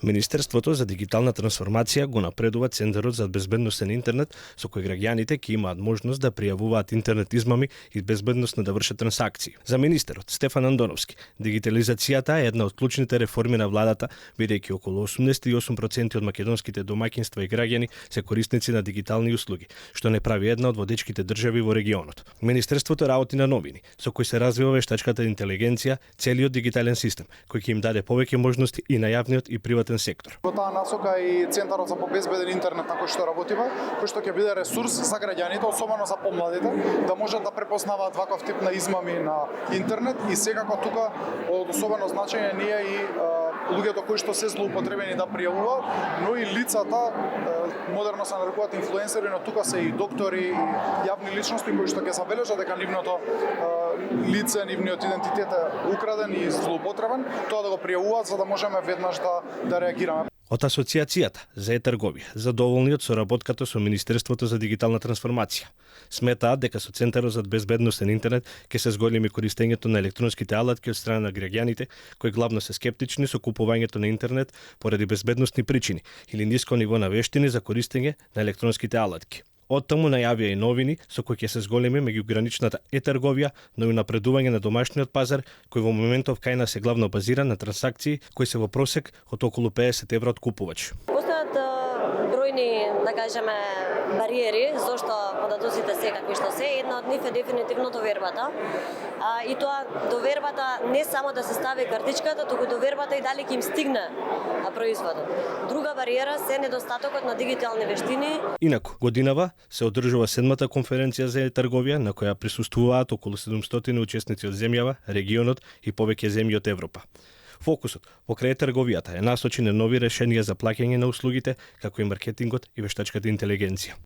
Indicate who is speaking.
Speaker 1: Министерството за дигитална трансформација го напредува Центарот за безбедносен интернет, со кој граѓаните ќе имаат можност да пријавуваат интернет измами и безбедносно да вршат трансакции. За министерот Стефан Андоновски, дигитализацијата е една од клучните реформи на владата, бидејќи околу 88% од македонските домаќинства и граѓани се корисници на дигитални услуги, што не прави една од водечките држави во регионот. Министерството работи на новини, со кои се развива вештачката интелигенција, целиот дигитален систем, кој ќе им даде повеќе можности и на јавниот и приватен сектор.
Speaker 2: Во таа насока и Центарот за побезбеден интернет на кој што работиме, кој што ќе биде ресурс за граѓаните, особено за помладите, да можат да препознаваат ваков тип на измами на интернет и секако тука од особено значење ние и луѓето кои што се злоупотребени да пријавуваат, но и лицата модерно се нарекуваат инфлуенсери, но тука се и доктори и јавни личности кои што ќе забележат дека нивното лице, нивниот идентитет е украден и злоупотребен, тоа да го пријавуваат за да можеме веднаш да реагираме.
Speaker 1: Од Асоциацијата за е-трговија задоволни од соработката со Министерството за дигитална трансформација. Сметаат дека со Центарот за безбедносен интернет ќе се зголеми користењето на електронските алатки од страна на граѓаните, кои главно се скептични со купувањето на интернет поради безбедносни причини или ниско ниво на вештини за користење на електронските алатки. Оттаму најавија и новини со кои ќе се зголеми меѓуграничната е-трговија, но и напредување на домашниот пазар, кој во моментов кај нас е главно базиран на трансакции кои се во просек од околу 50 евро од купувач.
Speaker 3: Постојат бројни, да кажеме, бариери зошто податоците се какви што се. Една од нив е дефинитивно довербата. И тоа довербата не само да се стави картичката, туку довербата и дали ќе им стигне производот. Друга бариера се недостатокот на дигитални вештини.
Speaker 1: Инаку, годинава се одржува 7-та конференција за е-трговија на која присуствуваат околу 700 учесници од земјава, регионот и повеќе земји од Европа. Фокусот покрај трговијата е насочен на нови решенија за плаќање на услугите, како и маркетингот и вештачката интелигенција.